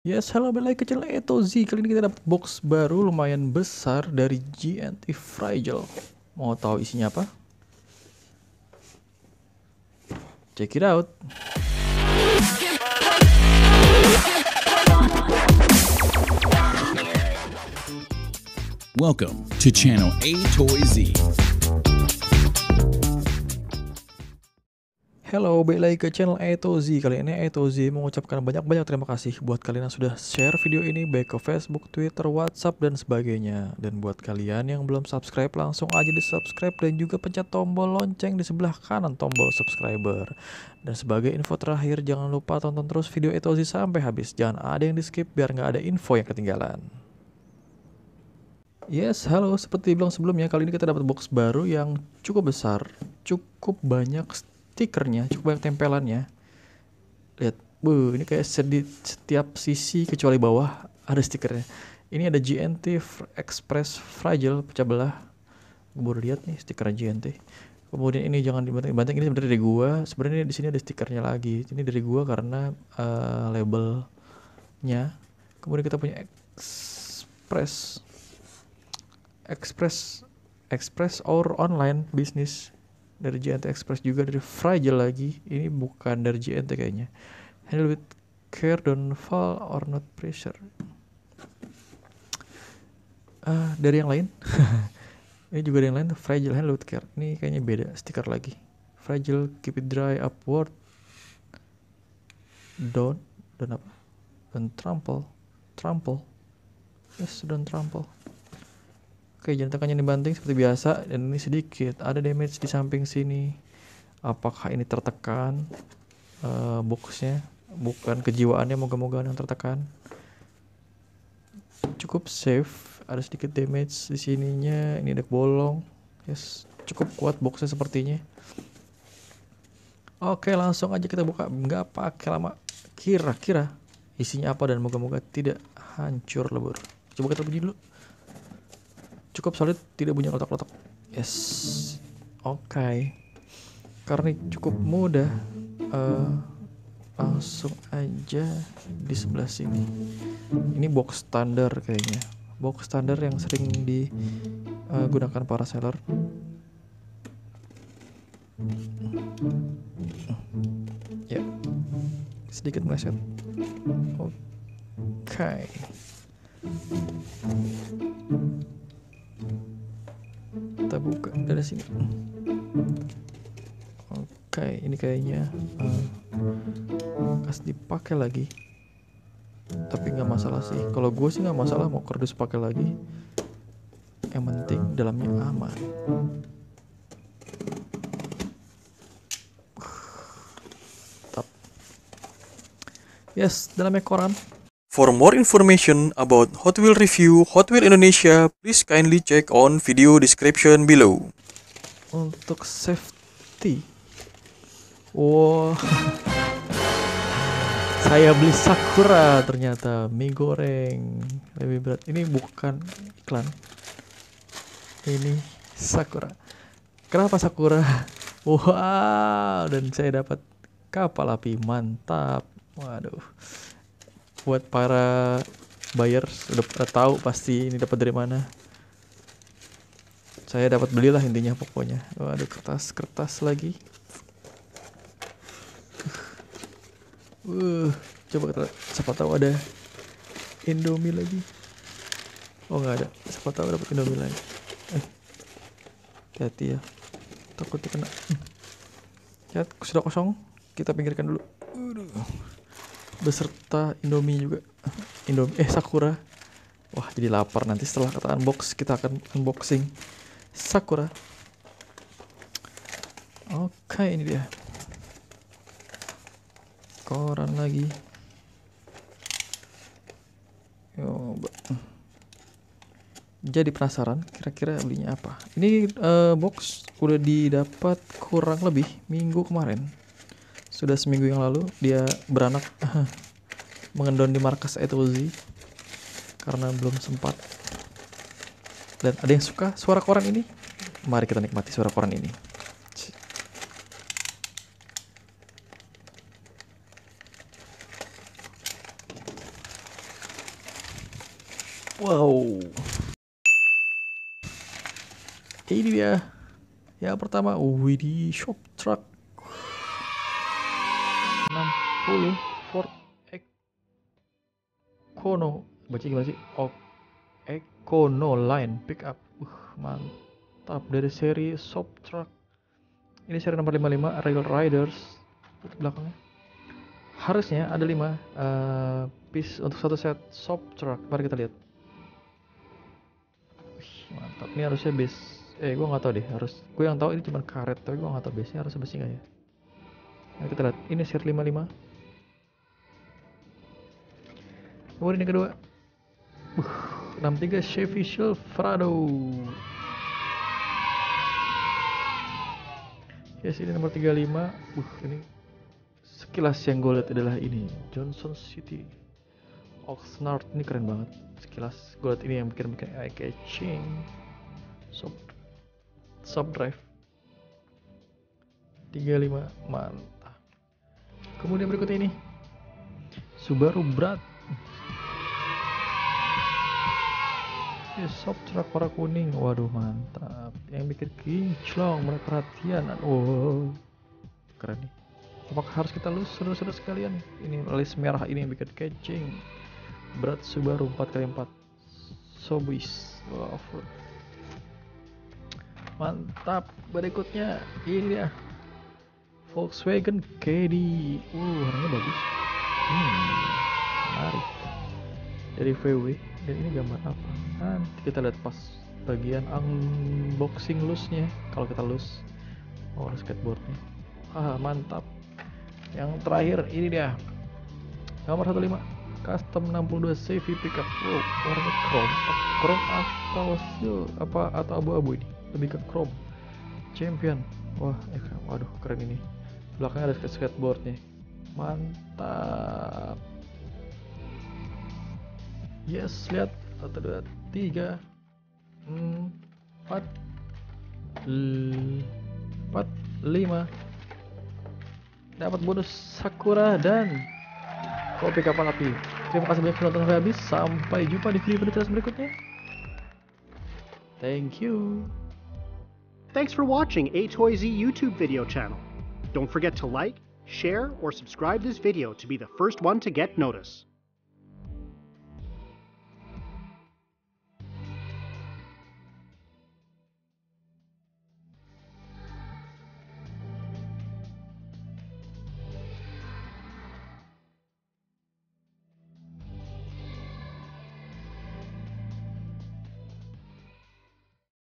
Yes, halo balik kecil Etozi. Kali ini kita dapat box baru lumayan besar dari GNT Fragile. Mau tahu isinya apa? Check it out. Welcome to channel A Toy Z. Halo, balik lagi ke channel Etozi. Kali ini Etozi mengucapkan banyak-banyak terima kasih buat kalian yang sudah share video ini baik ke Facebook, Twitter, WhatsApp, dan sebagainya. Dan buat kalian yang belum subscribe, langsung aja di subscribe dan juga pencet tombol lonceng di sebelah kanan tombol subscriber. Dan sebagai info terakhir, jangan lupa tonton terus video Etozi sampai habis. Jangan ada yang di skip biar nggak ada info yang ketinggalan. Yes, halo. Seperti bilang sebelumnya, kali ini kita dapat box baru yang cukup besar, cukup banyak stikernya, cukup banyak tempelannya. Lihat, ini kayak setiap sisi kecuali bawah ada stikernya. Ini ada GNT Express Fragile pecah belah. Gue baru lihat nih stiker GNT. Kemudian ini jangan dibanting, ini sebenarnya dari gua. Sebenarnya di sini ada stikernya lagi. Ini dari gua karena labelnya. Kemudian kita punya Express or online business dari GNT Express, juga dari Fragile lagi. Ini bukan dari GNT kayaknya. Handle with care, don't fall or not pressure. Dari yang lain. Ini juga dari yang lain. Fragile, handle with care. Ini kayaknya beda stiker lagi. Fragile, keep it dry, upward, don't apa? Don't trample. Yes, don't trample. Oke, jentakannya dibanting seperti biasa, dan ini sedikit ada damage di samping sini. Apakah ini tertekan? Boxnya bukan kejiwaannya, moga-moga yang tertekan. Cukup safe, ada sedikit damage di sininya. Ini ada bolong. Yes, cukup kuat boxnya sepertinya. Oke, langsung aja kita buka, nggak pakai lama. Kira-kira isinya apa dan moga-moga tidak hancur lebur. Coba kita bunyi dulu. Cukup solid, tidak bunyi letak-letak. Yes, oke. Karena cukup mudah, langsung aja di sebelah sini. Ini box standar kayaknya. Box standar yang sering digunakan para seller. Ya, sedikit meleset. Oke. Kita buka dari sini. Oke, ini kayaknya kas dipakai lagi. Tapi nggak masalah sih. Kalau gue sih nggak masalah mau kardus pakai lagi. Yang penting dalamnya aman. Tap. Yes, dalamnya koran. For more information about Hot Wheels review Hot Wheels Indonesia, please kindly check on video description below. Untuk safety, wow, saya beli Sakura ternyata, mie goreng lebih berat. Ini bukan iklan, ini Sakura. Kenapa Sakura? Wow, dan saya dapat kapal api, mantap. Waduh. Buat para buyer udah pada tahu pasti ini dapat dari mana. Saya dapat belilah intinya pokoknya. Waduh, kertas lagi. Coba kita, siapa tahu ada Indomie lagi. Oh, nggak ada. Siapa tahu dapat Indomie lagi. Hati-hati ya, takutnya kena. Lihat, sudah kosong. Kita pinggirkan dulu. Beserta Indomie juga. Sakura. Wah, jadi lapar. Nanti setelah kita unbox, kita akan unboxing Sakura. Oke, ini dia koran lagi. Jadi penasaran kira-kira belinya apa. Ini box udah didapat kurang lebih minggu kemarin. Sudah seminggu yang lalu dia beranak mengendon di markas Etozi karena belum sempat. Dan ada yang suka suara koran ini? Mari kita nikmati suara koran ini. Wow. Ini dia. Yang pertama, Widih Shop Truck 60 Ford Econo. Baca gimana sih? Oh, Econo Line Pickup. Mantap, dari seri Shop Truck. Ini seri nomor 55 Rail Riders. Itu belakangnya. Harusnya ada 5 piece untuk satu set Shop Truck. Mari kita lihat. Mantap, ini harusnya base. Gue nggak tahu deh, gue yang tahu ini cuma karet, tapi gue nggak tahu base nya harusnya besi nggak ya. Nah, kita lihat, ini seri 55. Kemudian yang kedua, 63 Chevy Silverado. Yes, ini nomor 35. Ini sekilas yang gue lihat adalah ini Johnson City Oxnard. Ini keren banget. Sekilas gue lihat ini yang bikin eye catching. Subdrive 35, mantap. Kemudian berikutnya ini Subaru Brat. Ini Shop Truck warna kuning. Waduh, mantap. Yang bikin kinclong, menarik perhatian. Oh, keren nih. Apakah harus kita lus seru-seru sekalian? Ini alis merah ini yang bikin catching. Brat Subaru 4x4 Sobis. Wow, mantap. Berikutnya ini ya Volkswagen Caddy. Warnanya bagus. Menarik. Dari VW. Dan ini gambar apa? Nanti kita lihat pas bagian unboxing loose-nya. Kalau kita loose, ada skateboardnya. Mantap. Yang terakhir ini dia nomor 15 Custom 62 Chevy Pickup. Warnanya chrome atau silver atau abu-abu ini. Lebih ke chrome. Champion. Waduh, keren ini. Belakangnya ada skateboardnya. Mantap. Yes, lihat. 1, 2, 3 4 5 dapat bonus Sakura dan kopi kapal api. Terima kasih banyak sudah nonton sampai habis. Sampai jumpa di video berikutnya. Thank you. Thanks for watching A-Toy Z YouTube video channel. Don't forget to like, share, or subscribe this video to be the first one to get notice.